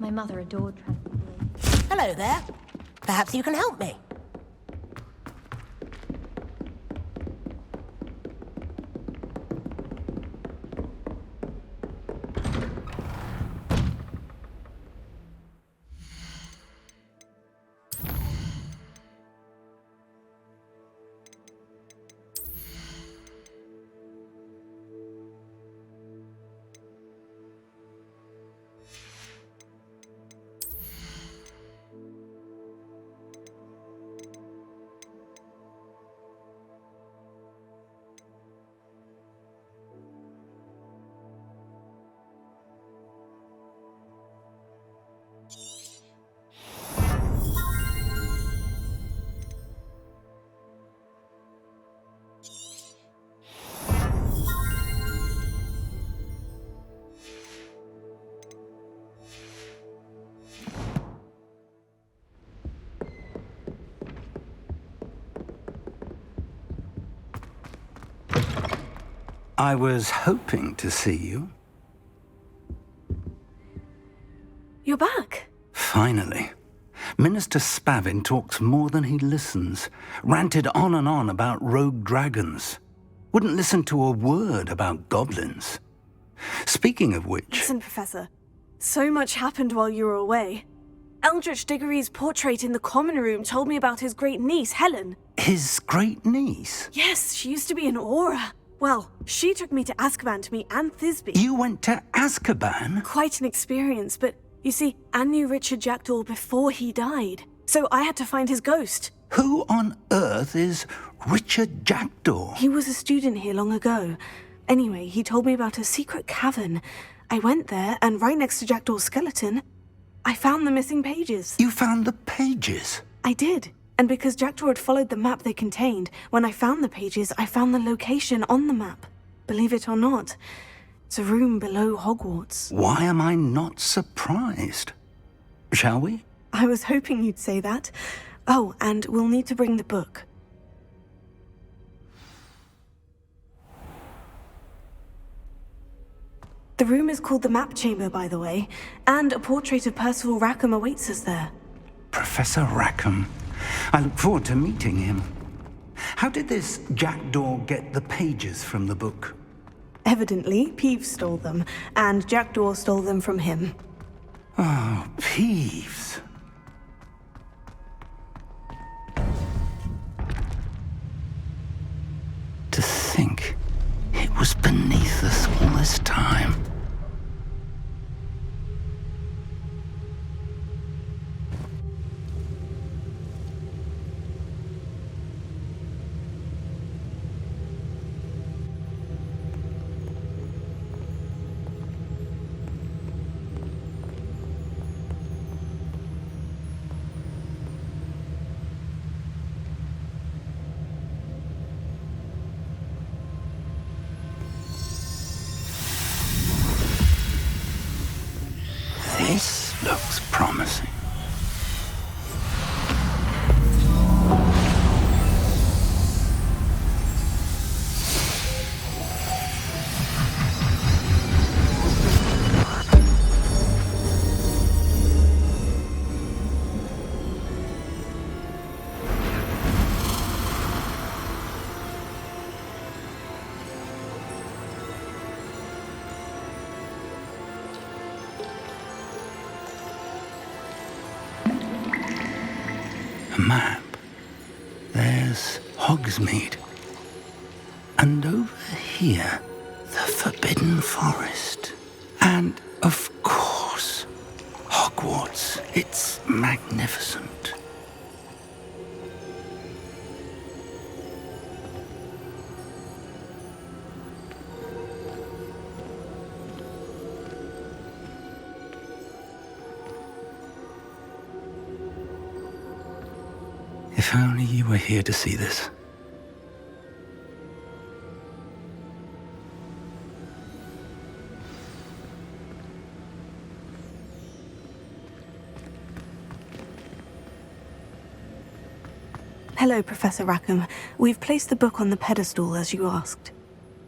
My mother adored transporting. Hello there. Perhaps you can help me. I was hoping to see you. You're back. Finally. Minister Spavin talks more than he listens. Ranted on and on about rogue dragons. Wouldn't listen to a word about goblins. Speaking of which... Listen, Professor. So much happened while you were away. Eldritch Diggory's portrait in the common room told me about his great niece, Helen. His great niece? Yes, she used to be an Auror. Well, she took me to Azkaban to meet Anne Thisbe. You went to Azkaban? Quite an experience, but you see, Anne knew Richard Jackdaw before he died. So I had to find his ghost. Who on earth is Richard Jackdaw? He was a student here long ago. Anyway, he told me about a secret cavern. I went there, and right next to Jackdaw's skeleton, I found the missing pages. You found the pages? I did. And because Jackdaw had followed the map they contained, when I found the pages, I found the location on the map. Believe it or not, it's a room below Hogwarts. Why am I not surprised? Shall we? I was hoping you'd say that. Oh, and we'll need to bring the book. The room is called the Map Chamber, by the way, and a portrait of Percival Rackham awaits us there. Professor Rackham. I look forward to meeting him. How did this Jackdaw get the pages from the book? Evidently, Peeves stole them, and Jackdaw stole them from him. Oh, Peeves. To think it was beneath us all this time. This looks promising. A map. There's Hogsmeade. And over here, the Forbidden Forest. And, of course, Hogwarts. It's magnificent. If only you were here to see this. Hello, Professor Rackham. We've placed the book on the pedestal as you asked.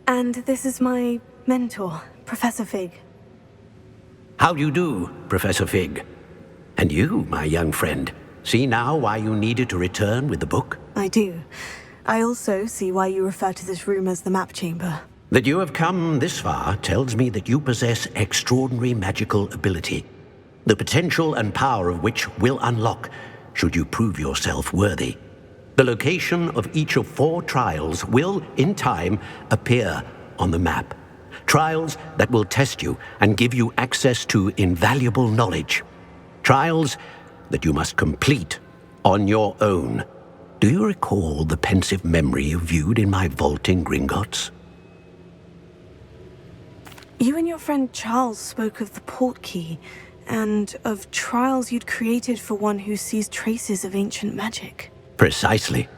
And this is my mentor, Professor Fig. How do you do, Professor Fig? And you, my young friend, see now why you needed to return with the book? I do. I also see why you refer to this room as the map chamber. That you have come this far tells me that you possess extraordinary magical ability, the potential and power of which will unlock should you prove yourself worthy. The location of each of 4 trials will, in time, appear on the map. Trials that will test you and give you access to invaluable knowledge. Trials that you must complete on your own. Do you recall the pensive memory you viewed in my vault in Gringotts? You and your friend Charles spoke of the portkey, and of trials you'd created for one who sees traces of ancient magic. Precisely.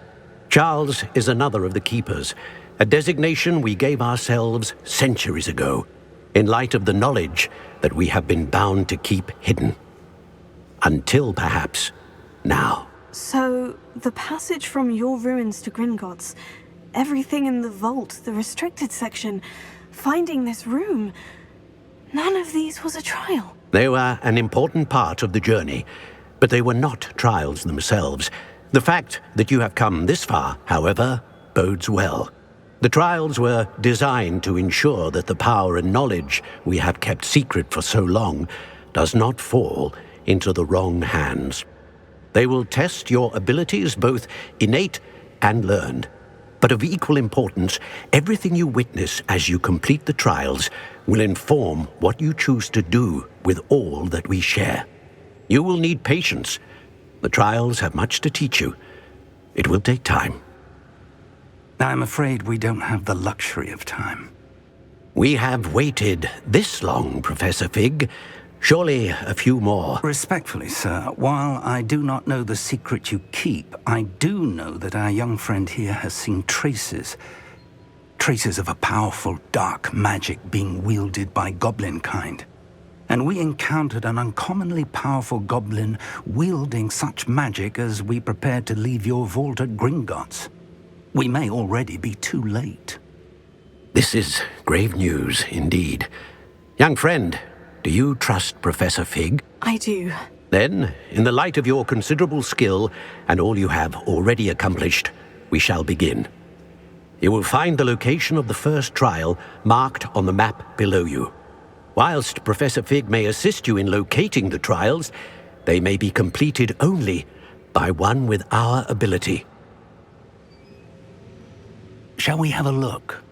Charles is another of the Keepers, a designation we gave ourselves centuries ago, in light of the knowledge that we have been bound to keep hidden. Until, perhaps, now. So, the passage from your ruins to Gringotts, everything in the vault, the restricted section, finding this room, none of these was a trial. They were an important part of the journey, but they were not trials themselves. The fact that you have come this far, however, bodes well. The trials were designed to ensure that the power and knowledge we have kept secret for so long does not fall into the wrong hands. They will test your abilities, both innate and learned. But of equal importance, everything you witness as you complete the trials will inform what you choose to do with all that we share. You will need patience. The trials have much to teach you. It will take time. I'm afraid we don't have the luxury of time. We have waited this long, Professor Fig. Surely a few more. Respectfully, sir, while I do not know the secret you keep, I do know that our young friend here has seen traces of a powerful dark magic being wielded by goblin kind. And we encountered an uncommonly powerful goblin wielding such magic as we prepared to leave your vault at Gringotts. We may already be too late. This is grave news, indeed. Young friend, do you trust Professor Fig? I do. Then, in the light of your considerable skill and all you have already accomplished, we shall begin. You will find the location of the first trial marked on the map below you. Whilst Professor Fig may assist you in locating the trials, they may be completed only by one with our ability. Shall we have a look?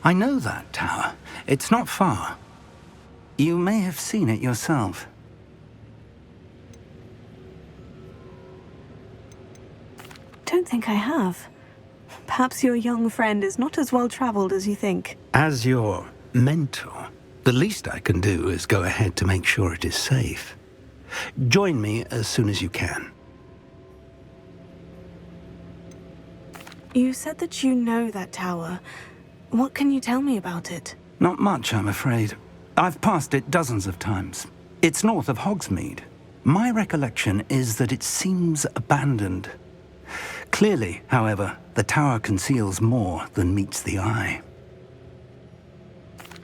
I know that tower. It's not far. You may have seen it yourself. Don't think I have. Perhaps your young friend is not as well-traveled as you think. As your mentor, the least I can do is go ahead to make sure it is safe. Join me as soon as you can. You said that you know that tower. What can you tell me about it? Not much, I'm afraid. I've passed it dozens of times. It's north of Hogsmeade. My recollection is that it seems abandoned. Clearly, however, the tower conceals more than meets the eye.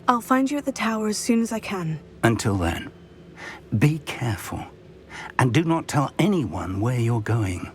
I'll find you at the tower as soon as I can. Until then, be careful, and do not tell anyone where you're going.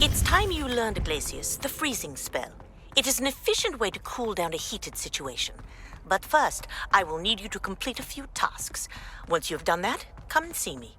It's time you learned, Glacius, the freezing spell. It is an efficient way to cool down a heated situation. But first, I will need you to complete a few tasks. Once you have done that, come and see me.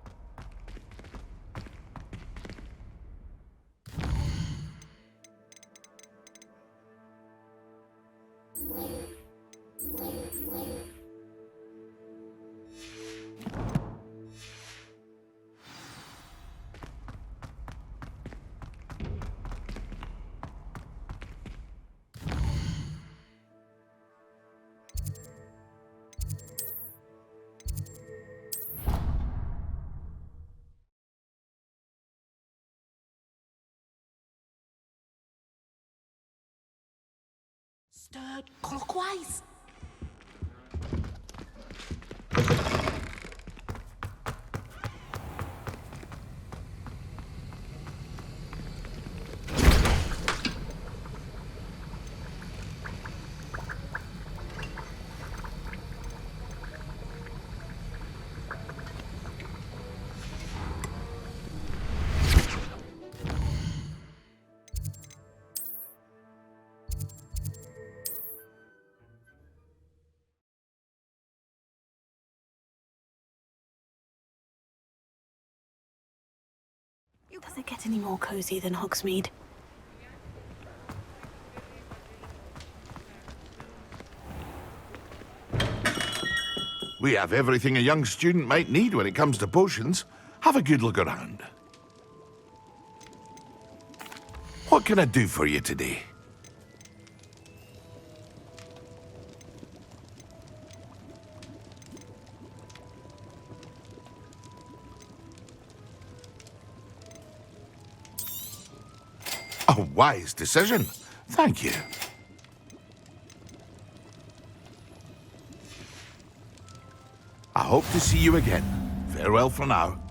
Stirred clockwise. Does it get any more cozy than Hogsmeade? We have everything a young student might need when it comes to potions. Have a good look around. What can I do for you today? A wise decision. Thank you. I hope to see you again. Farewell for now.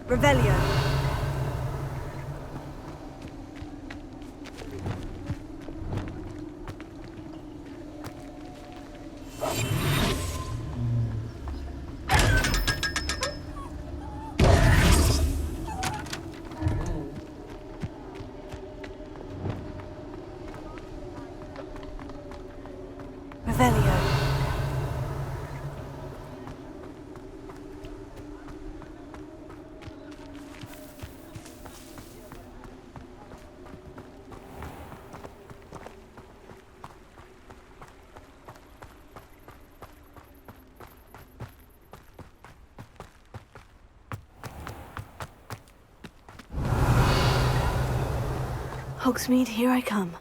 Revelio. Revelio. Hogsmeade, here I come.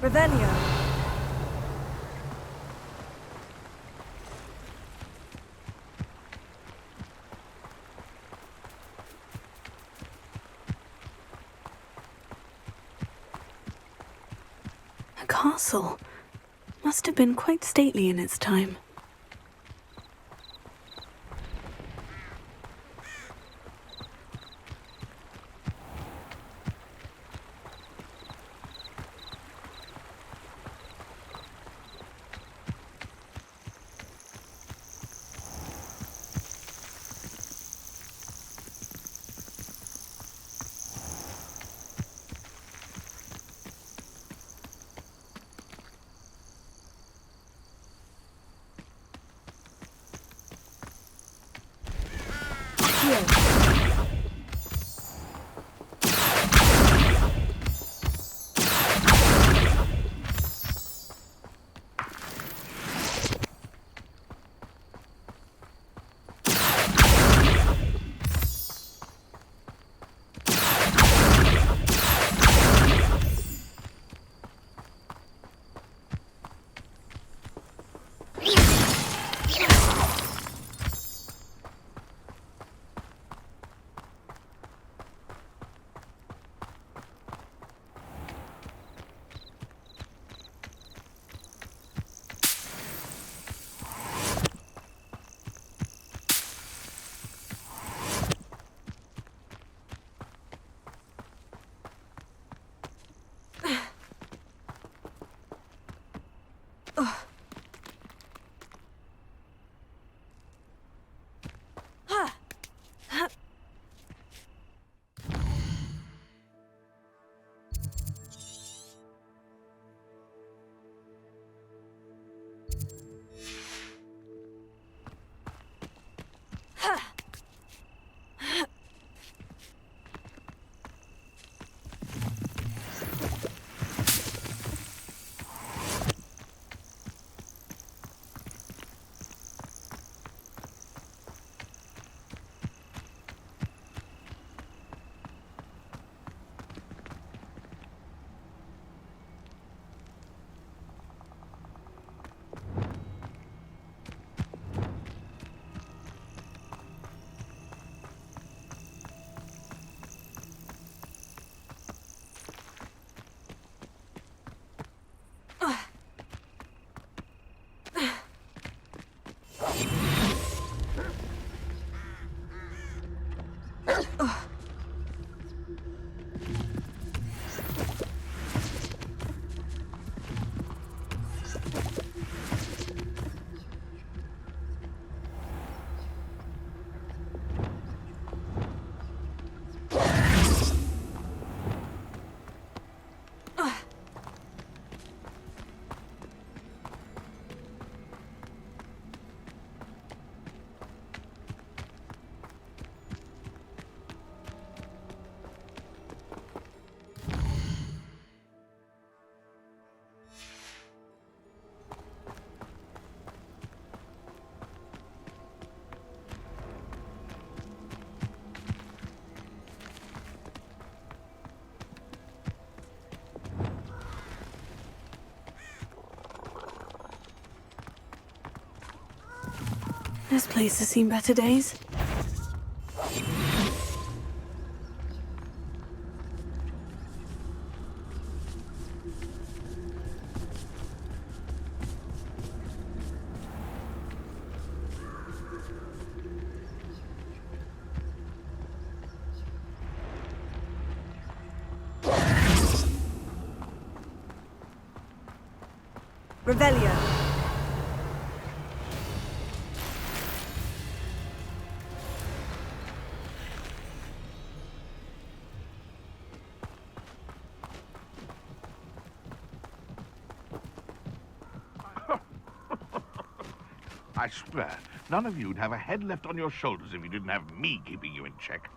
Revelio. A castle. Must have been quite stately in its time. This place has seen better days. Revelio. I swear, none of you'd have a head left on your shoulders if you didn't have me keeping you in check.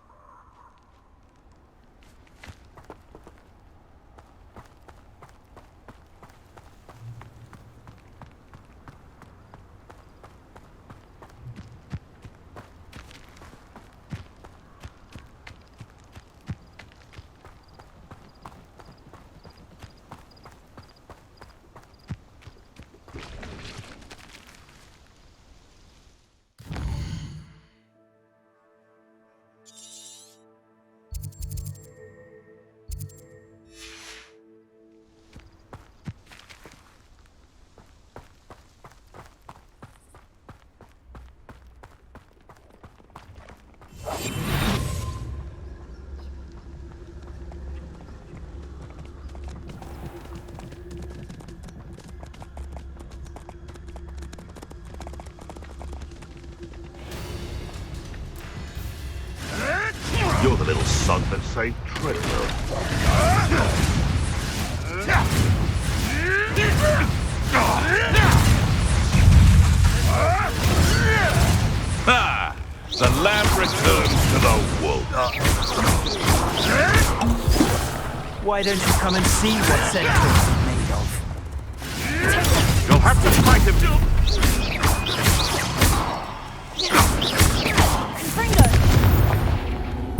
You're the little sod that saved Treadwell. Ah! The lamb returns to the wolf. Why don't you come and see what Central's made of? You'll have to fight him.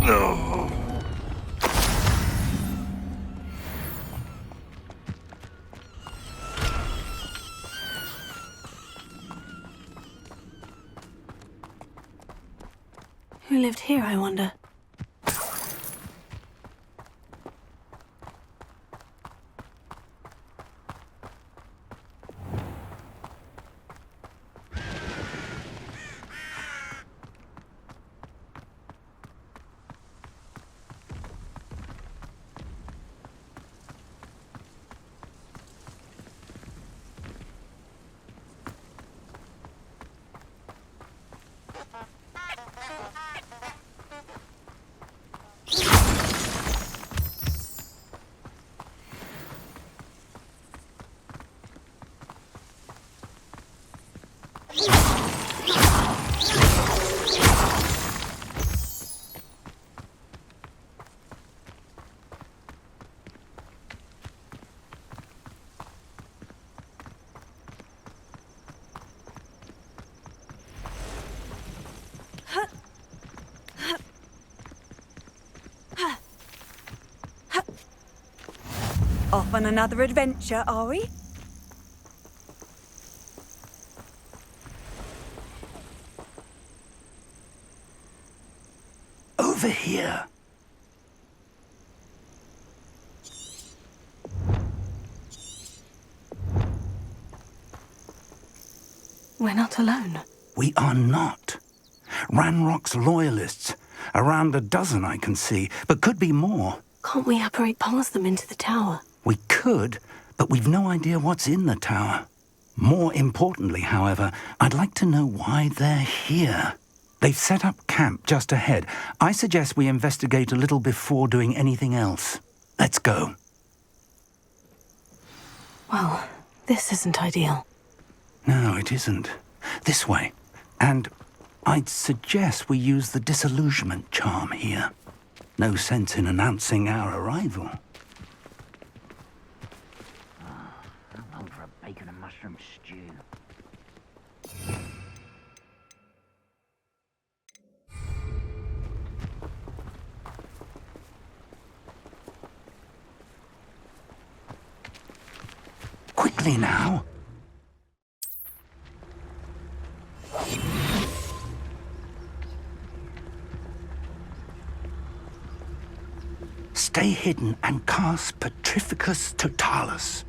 No. Who lived here, I wonder? Off on another adventure, are we? Over here. We're not alone. We are not. Ranrock's loyalists. Around a dozen I can see, but could be more. Can't we apparate past them into the tower? We could, but we've no idea what's in the tower. More importantly, however, I'd like to know why they're here. They've set up camp just ahead. I suggest we investigate a little before doing anything else. Let's go. Well, this isn't ideal. No, it isn't. This way. And I'd suggest we use the disillusionment charm here. No sense in announcing our arrival. I'm on for a bacon and mushroom stew. Quickly now. Stay hidden and cast Petrificus Totalis.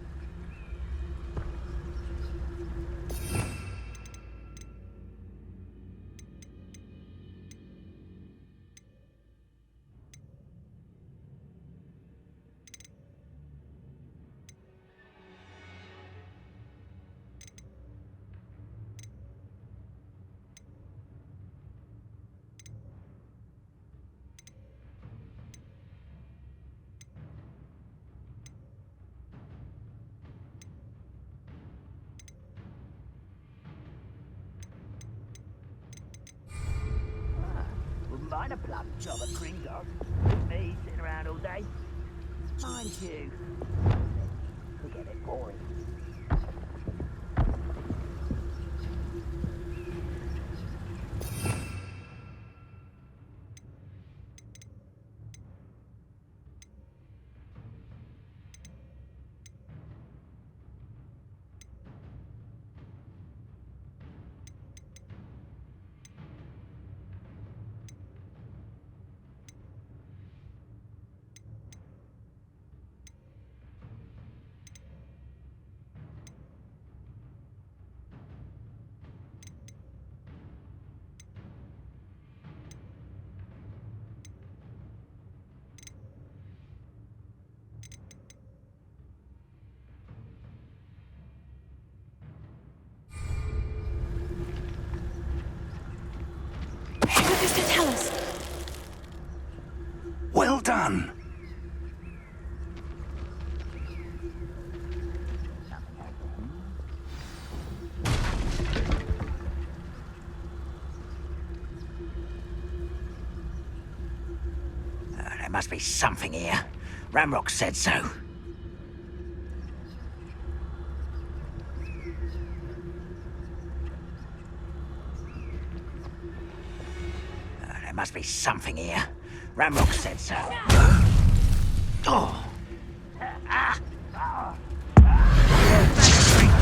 Wouldn't mind a plum job at Gringotts. Me sitting around all day. Mind you, could get a bit boring. What does it tell us? Well done. There must be something here. Ramrock said so. There must be something here. Ramrock said so. Oh.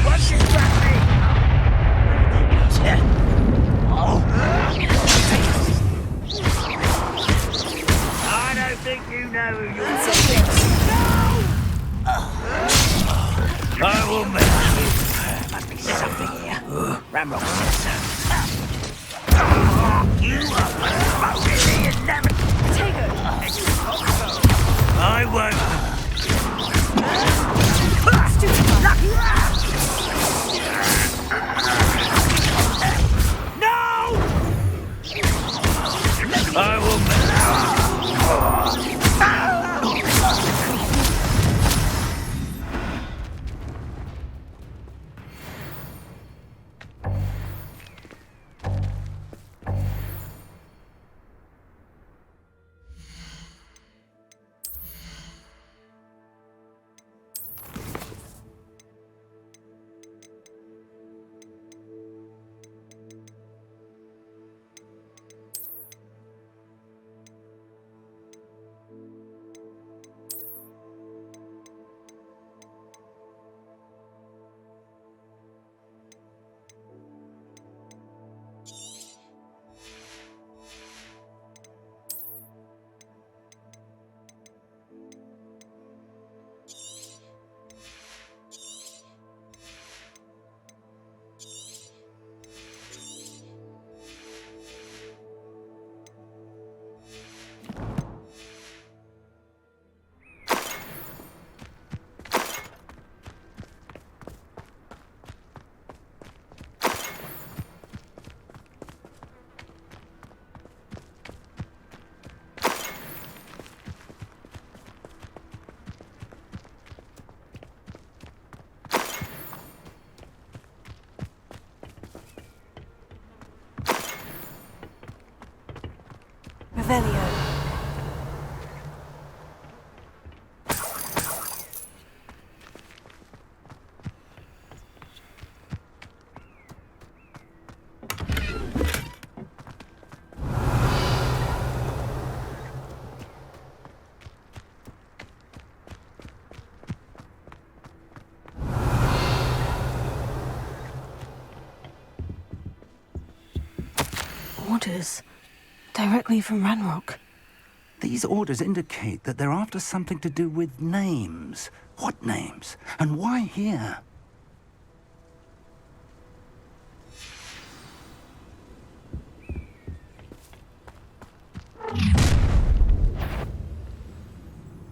What's this rugby? I don't think you know who you are. I will make you. There must be something here. Ramrock said so. You are fucking never. Take it. I won't. No! I will make. Revelio. Orders. Directly from Ranrock. These orders indicate that they're after something to do with names. What names? And why here?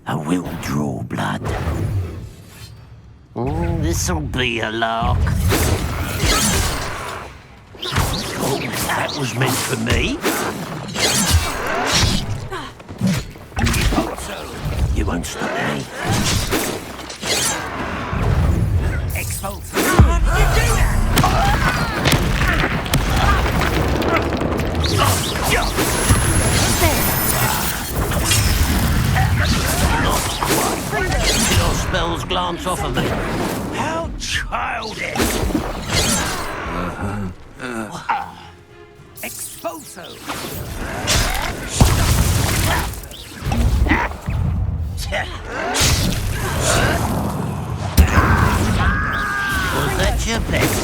I will draw blood. Oh, this'll be a lark. Oh, that was meant for me. You won't stop me. Expulse. How did you do that? Your spells glance off of me. How childish! Expulso! Was that your best?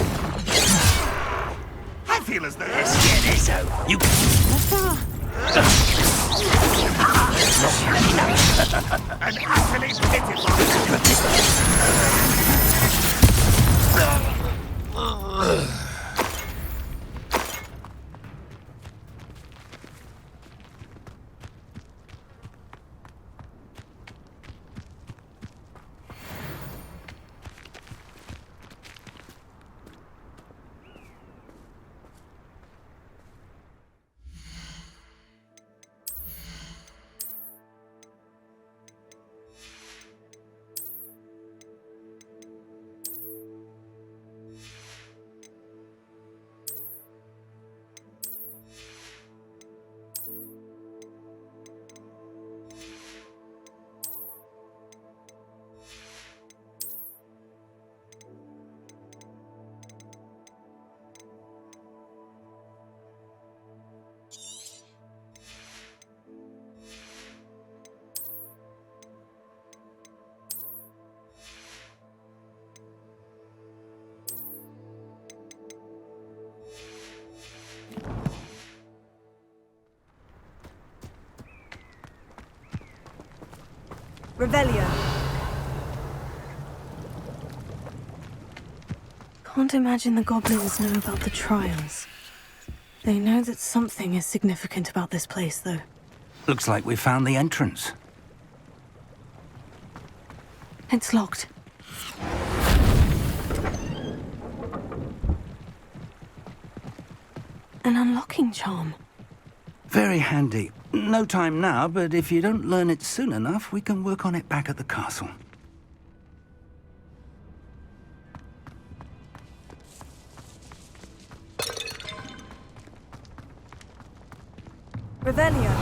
I feel as though you're scared, so you... An utterly pitiful... Revelio. Can't imagine the goblins know about the trials. They know that something is significant about this place, though. Looks like we found the entrance. It's locked. An unlocking charm. Very handy. No time now, but if you don't learn it soon enough, we can work on it back at the castle. Revelio.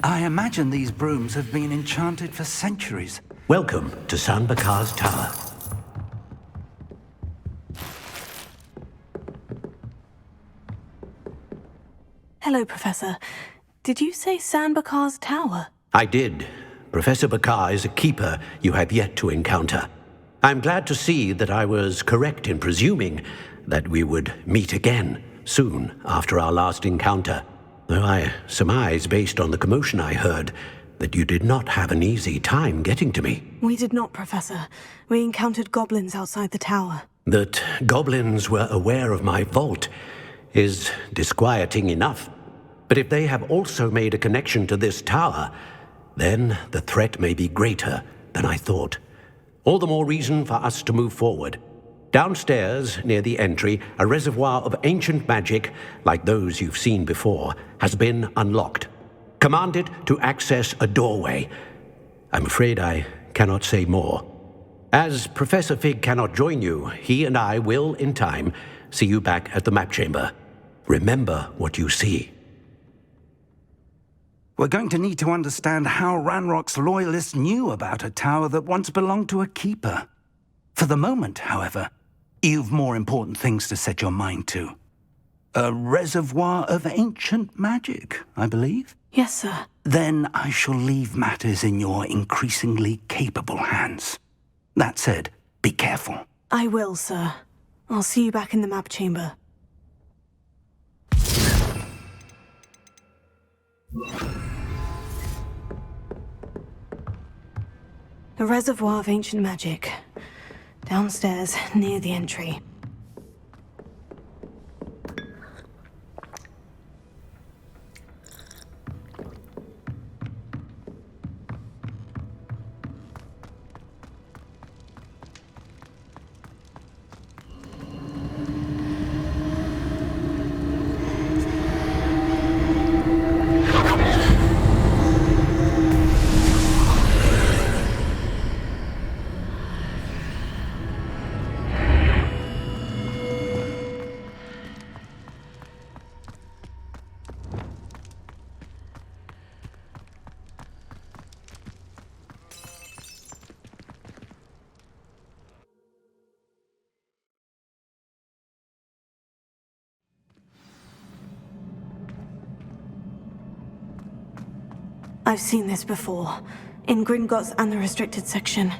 I imagine these brooms have been enchanted for centuries. Welcome to San Bakar's Tower. Hello, Professor. Did you say San Bakar's Tower? I did. Professor Bakar is a keeper you have yet to encounter. I'm glad to see that I was correct in presuming that we would meet again soon after our last encounter. Though I surmise, based on the commotion I heard, that you did not have an easy time getting to me. We did not, Professor. We encountered goblins outside the tower. That goblins were aware of my vault is disquieting enough. But if they have also made a connection to this tower, then the threat may be greater than I thought. All the more reason for us to move forward. Downstairs, near the entry, a reservoir of ancient magic, like those you've seen before, has been unlocked. Command it to access a doorway. I'm afraid I cannot say more. As Professor Fig cannot join you, he and I will, in time, see you back at the map chamber. Remember what you see. We're going to need to understand how Ranrock's loyalists knew about a tower that once belonged to a keeper. For the moment, however, you've more important things to set your mind to. A reservoir of ancient magic, I believe? Yes, sir. Then I shall leave matters in your increasingly capable hands. That said, be careful. I will, sir. I'll see you back in the map chamber. The reservoir of ancient magic. Downstairs, near the entry. I've seen this before, in Gringotts and the restricted section.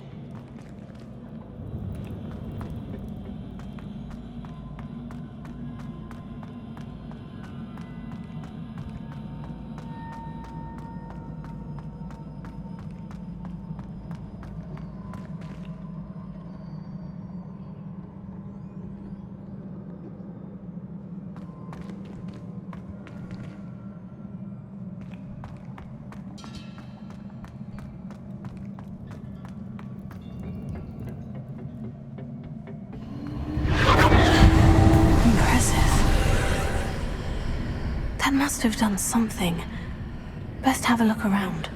That must have done something. Best have a look around.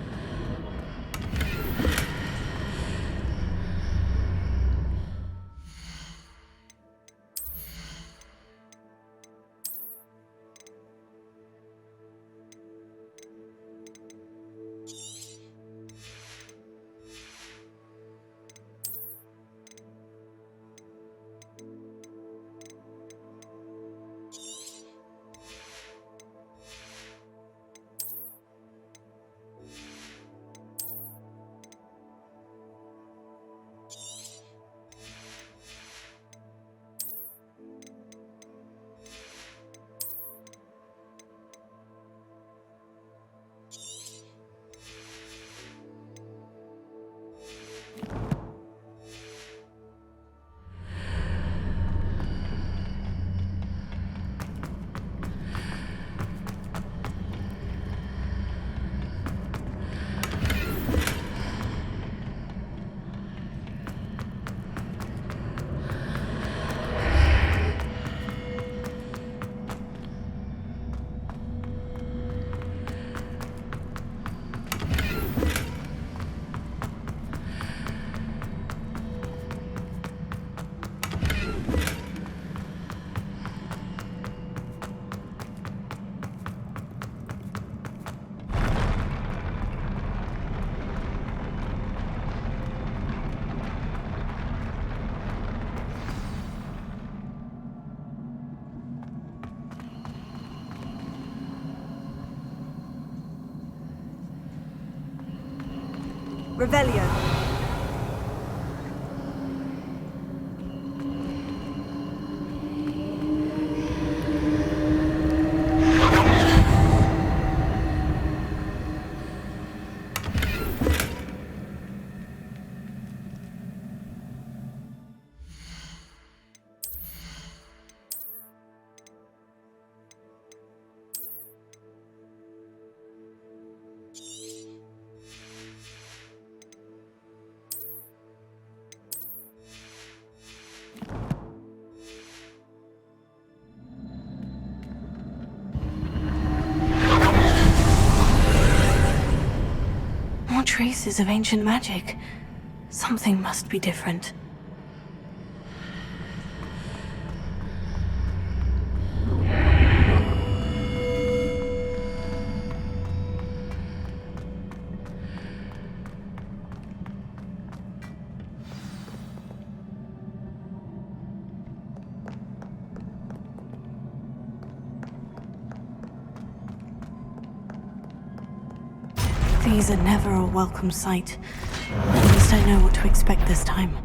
Revelio. More traces of ancient magic. Something must be different. These are never a welcome sight. At least I know what to expect this time.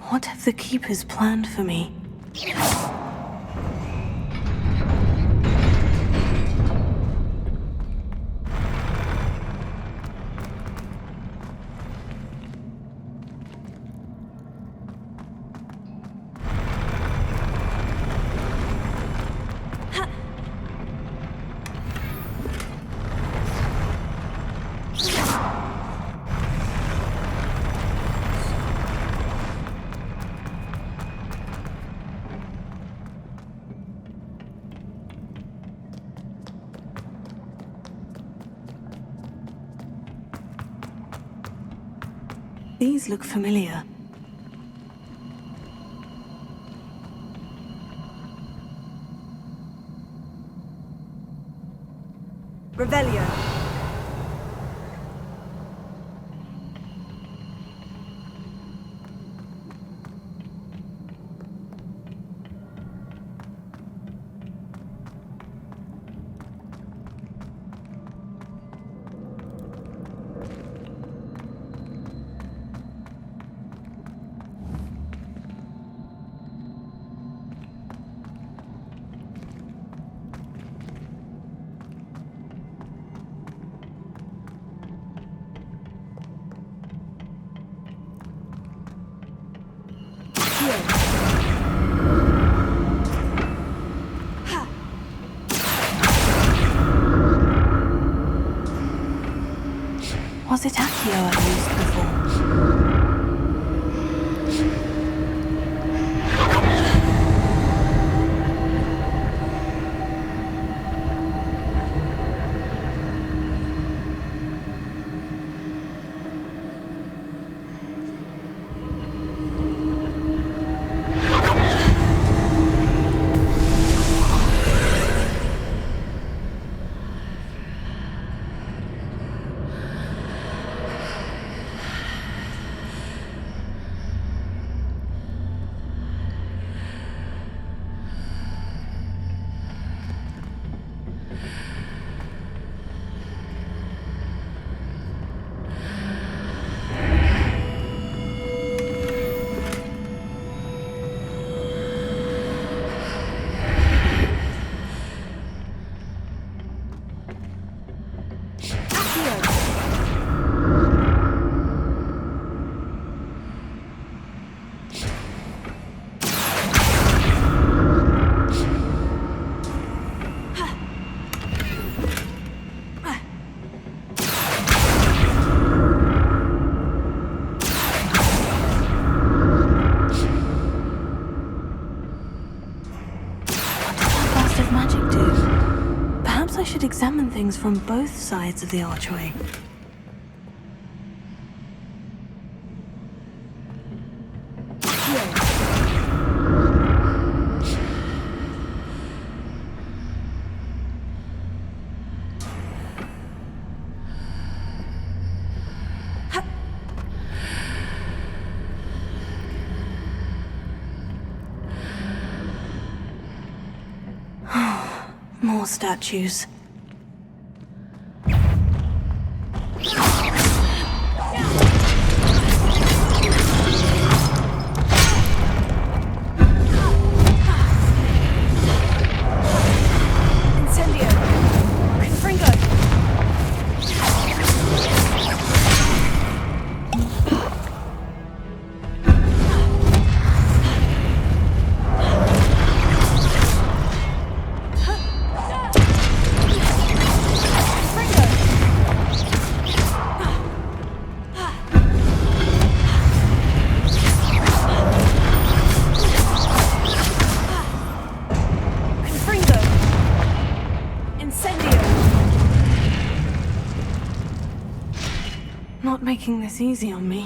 What have the Keepers planned for me? These look familiar. Revelio. Was it Accio I used before? Examine things from both sides of the archway. More statues. taking this easy on me.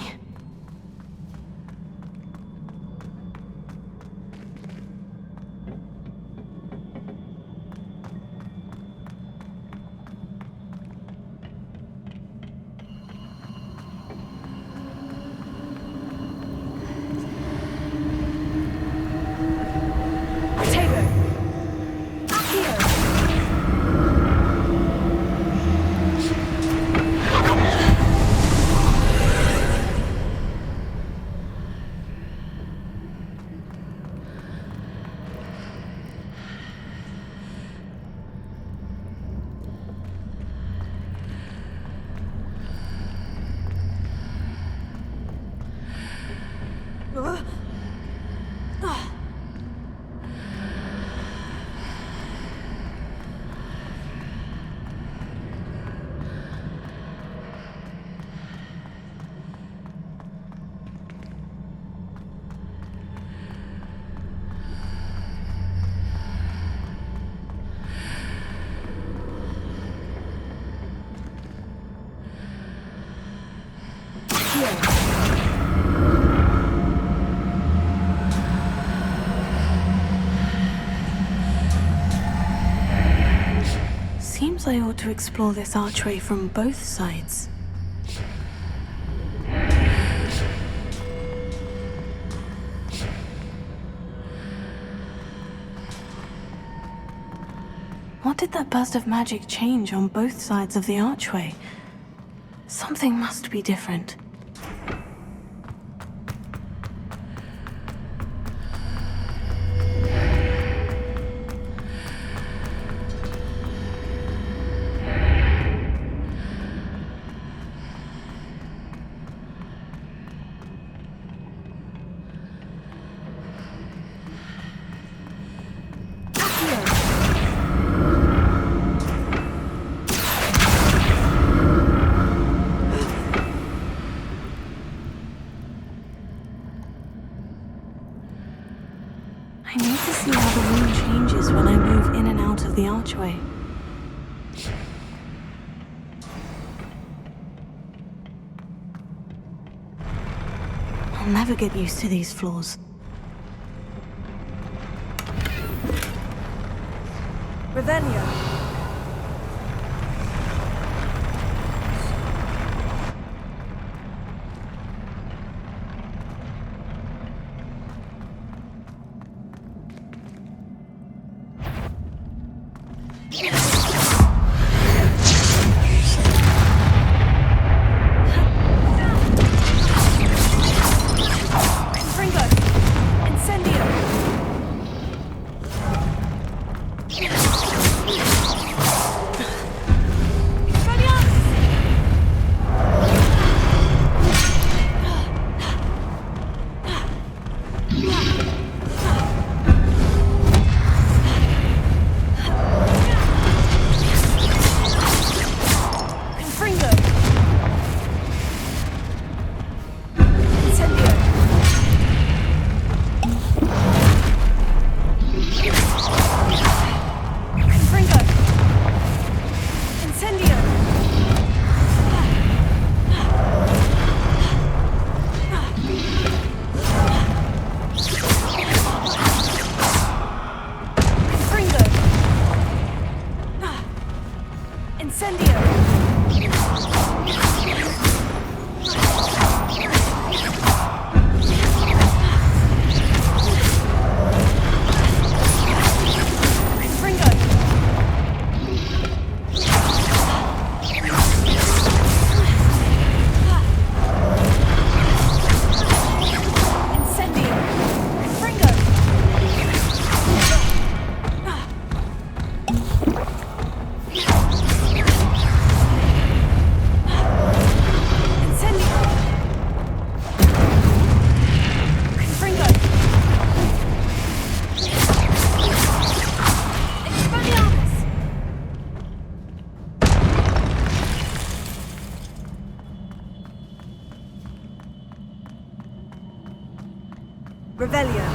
Seems I ought to explore this archway from both sides. What did that burst of magic change on both sides of the archway? Something must be different. I need to see how the room changes when I move in and out of the archway. I'll never get used to these floors. Revelio. Revelio.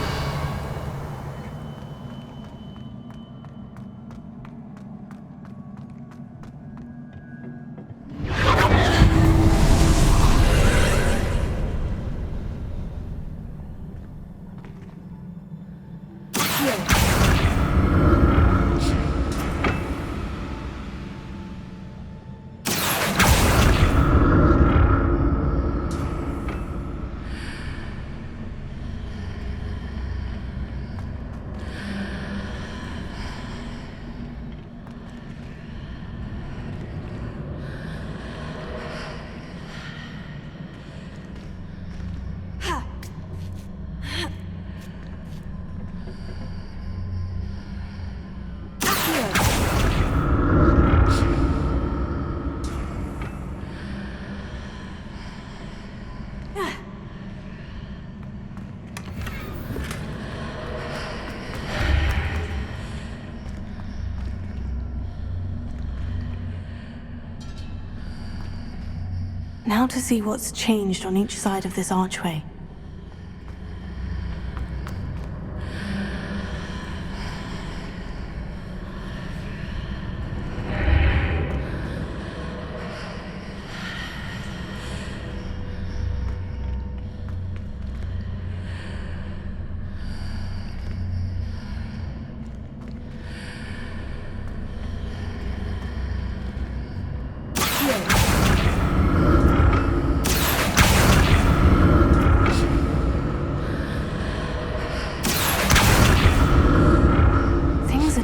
Now to see what's changed on each side of this archway.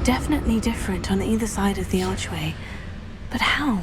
Definitely different on either side of the archway. But how?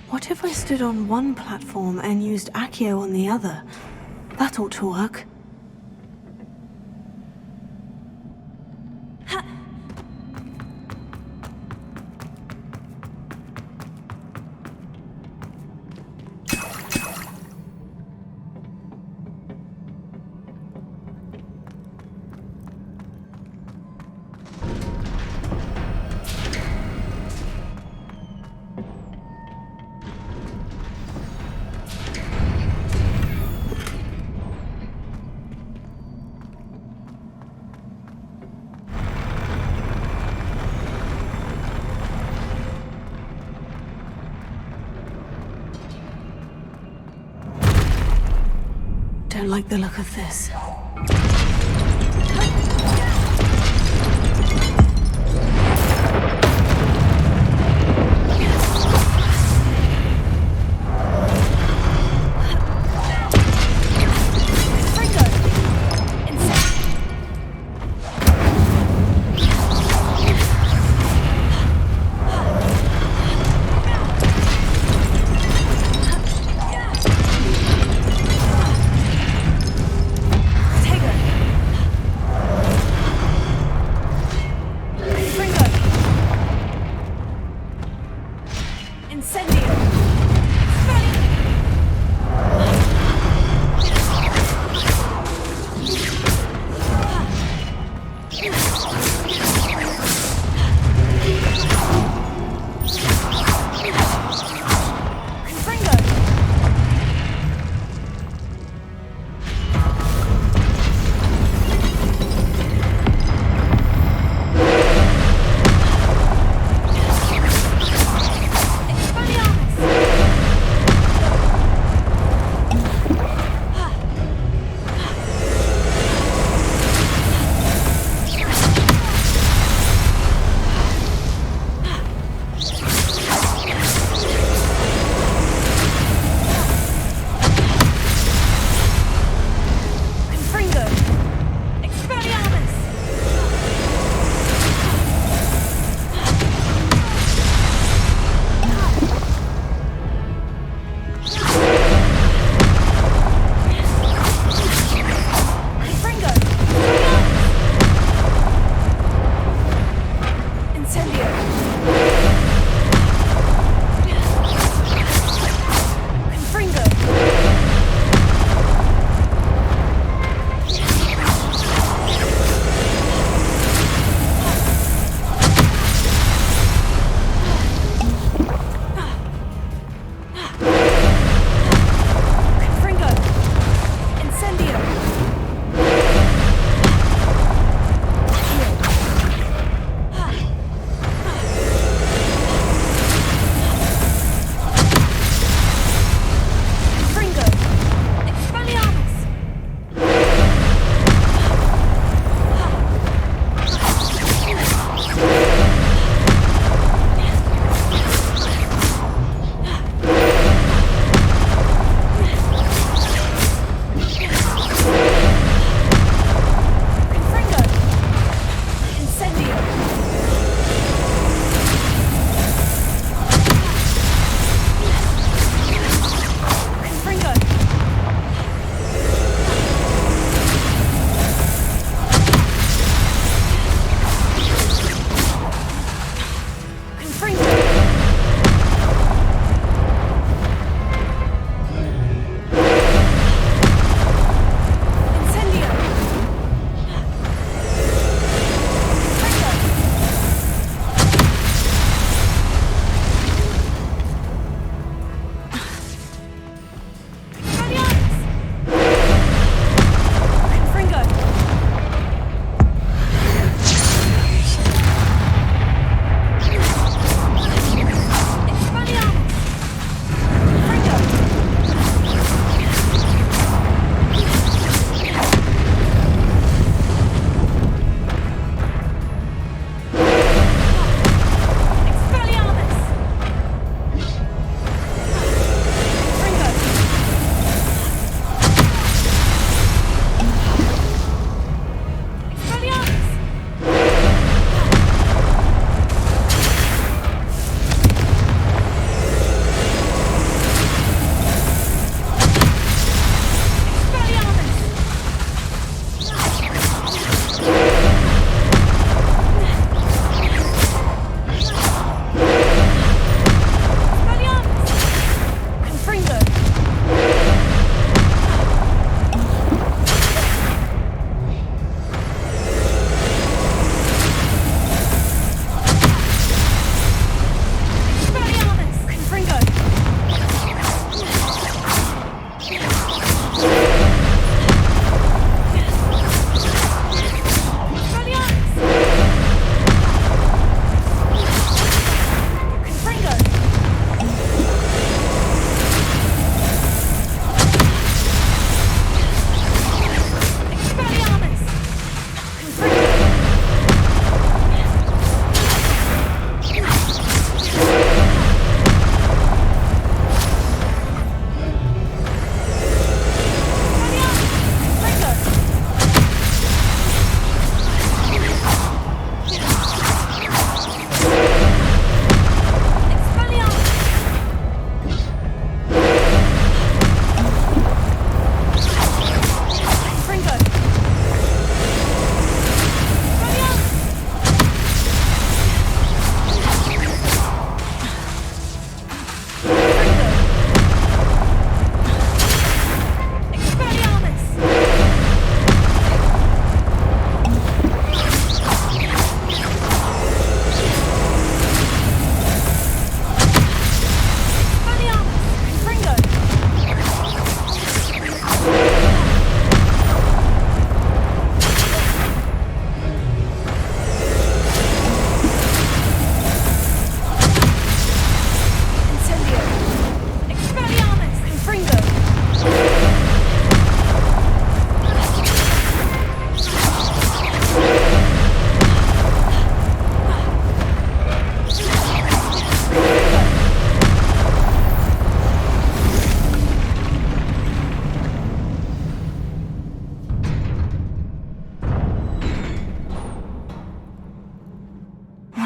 What if I stood on one platform and used Accio on the other? That ought to work. Don't like the look of this.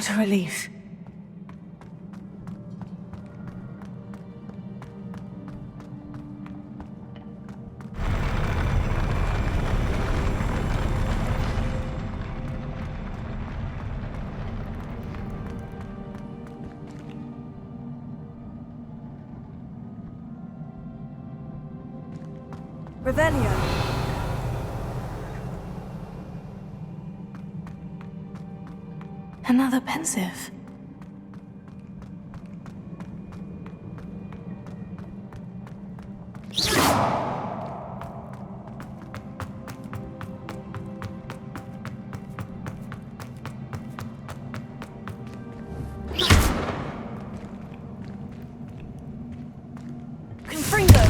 What a relief. Revelio. Another pensive. Confringo.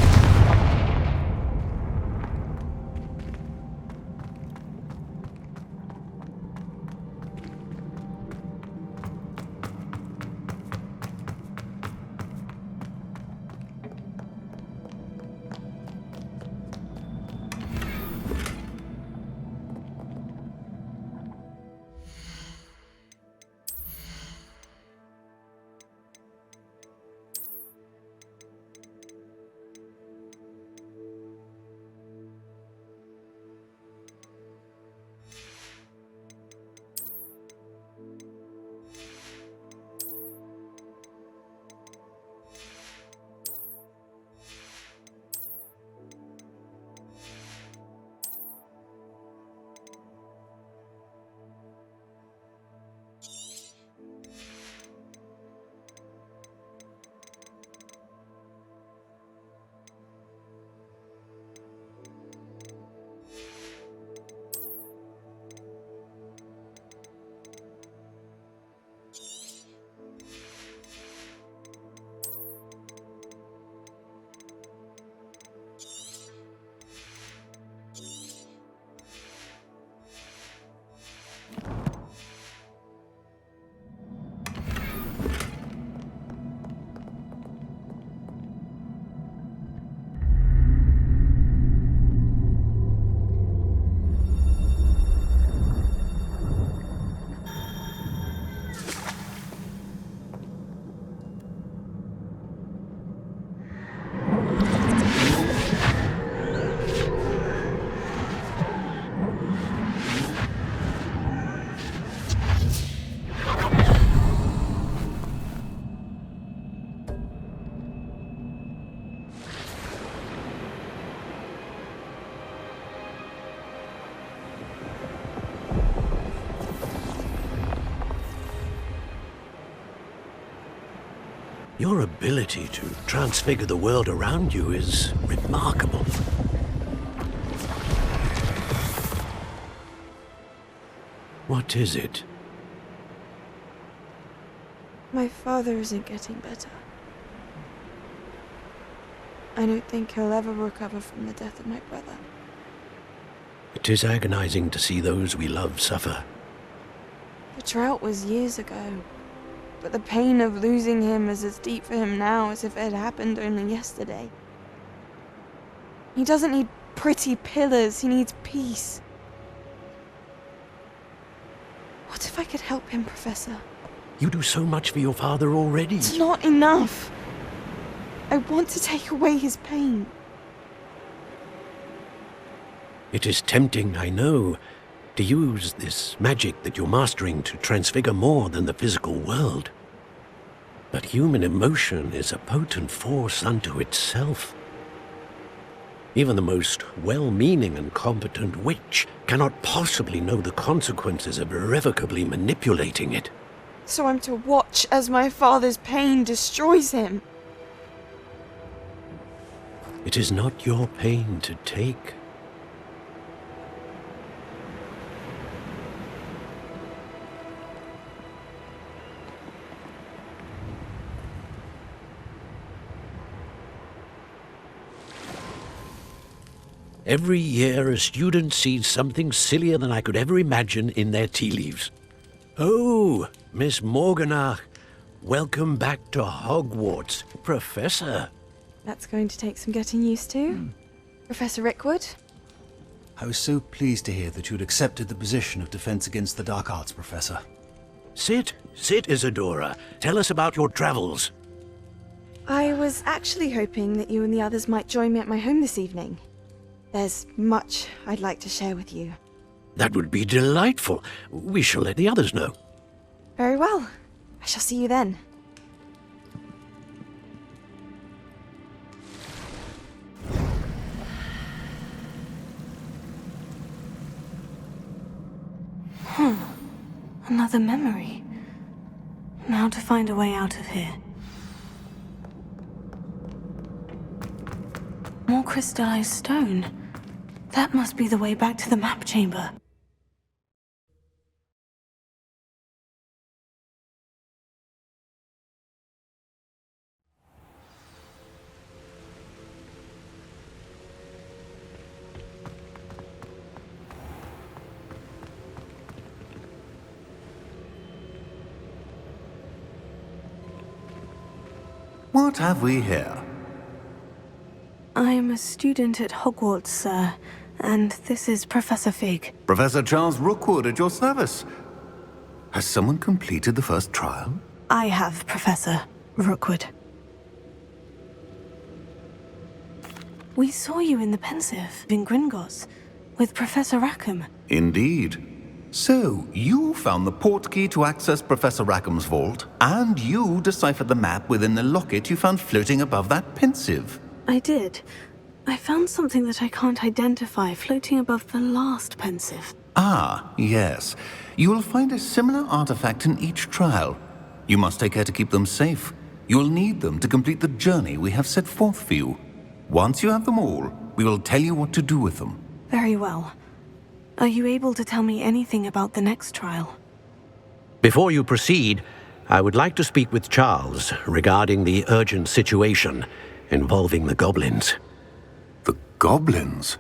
Your ability to transfigure the world around you is remarkable. What is it? My father isn't getting better. I don't think he'll ever recover from the death of my brother. It is agonizing to see those we love suffer. The drought was years ago, but the pain of losing him is as deep for him now as if it had happened only yesterday. He doesn't need pretty pillars, he needs peace. What if I could help him, Professor? You do so much for your father already. It's not enough. I want to take away his pain. It is tempting, I know, to use this magic that you're mastering to transfigure more than the physical world. But human emotion is a potent force unto itself. Even the most well-meaning and competent witch cannot possibly know the consequences of irrevocably manipulating it. So I'm to watch as my father's pain destroys him. It is not your pain to take. Every year a student sees something sillier than I could ever imagine in their tea leaves. Oh, Miss Morganach, welcome back to Hogwarts, Professor. That's going to take some getting used to. Professor Rickwood? I was so pleased to hear that you had accepted the position of Defense Against the Dark Arts, Professor. Sit, Isadora. Tell us about your travels. I was actually hoping that you and the others might join me at my home this evening. There's much I'd like to share with you. That would be delightful. We shall let the others know. Very well. I shall see you then. Another memory. Now to find a way out of here. More crystallized stone. That must be the way back to the map chamber. What have we here? I am a student at Hogwarts, sir, and this is Professor Fig. Professor Charles Rookwood at your service. Has someone completed the first trial? I have, Professor Rookwood. We saw you in the Pensive in Gringotts with Professor Rackham. Indeed. So, you found the portkey to access Professor Rackham's vault, and you deciphered the map within the locket you found floating above that Pensive. I did. I found something that I can't identify floating above the last Pensive. Ah, yes. You will find a similar artifact in each trial. You must take care to keep them safe. You'll need them to complete the journey we have set forth for you. Once you have them all, we will tell you what to do with them. Very well. Are you able to tell me anything about the next trial? Before you proceed, I would like to speak with Charles regarding the urgent situation involving the goblins. The goblins?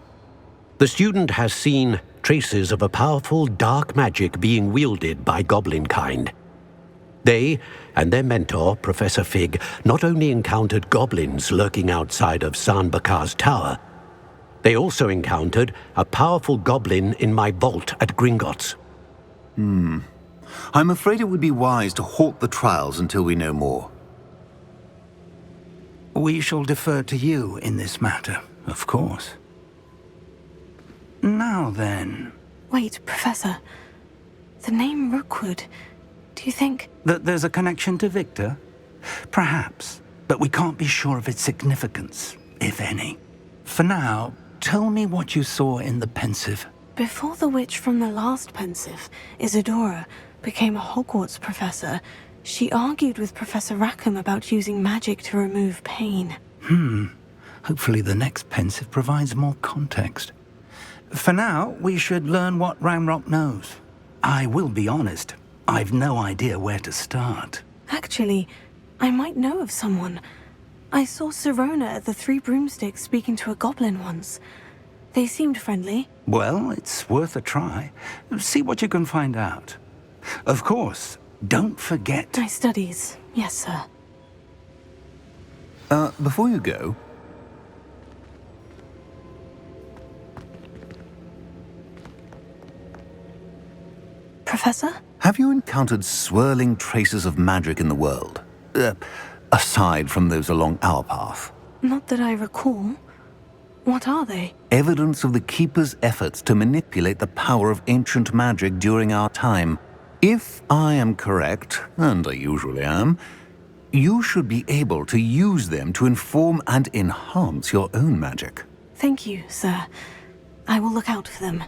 The student has seen traces of a powerful dark magic being wielded by goblin kind. They and their mentor, Professor Fig, not only encountered goblins lurking outside of San Bakar's tower, they also encountered a powerful goblin in my vault at Gringotts. I'm afraid it would be wise to halt the trials until we know more. We shall defer to you in this matter, of course. Now then... Wait, Professor. The name Rookwood. Do you think... That there's a connection to Victor? Perhaps, but we can't be sure of its significance, if any. For now, tell me what you saw in the Pensive. Before the witch from the last Pensive, Isadora, became a Hogwarts professor, she argued with Professor Rackham about using magic to remove pain. Hopefully the next Pensive provides more context. For now, we should learn what Ranrock knows. I will be honest, I've no idea where to start. Actually, I might know of someone. I saw Sirona at the Three Broomsticks speaking to a goblin once. They seemed friendly. Well, it's worth a try. See what you can find out. Of course, don't forget... My studies, yes, sir. Before you go... Professor? Have you encountered swirling traces of magic in the world? Aside from those along our path? Not that I recall. What are they? Evidence of the Keeper's efforts to manipulate the power of ancient magic during our time. If I am correct, and I usually am, you should be able to use them to inform and enhance your own magic. Thank you, sir. I will look out for them.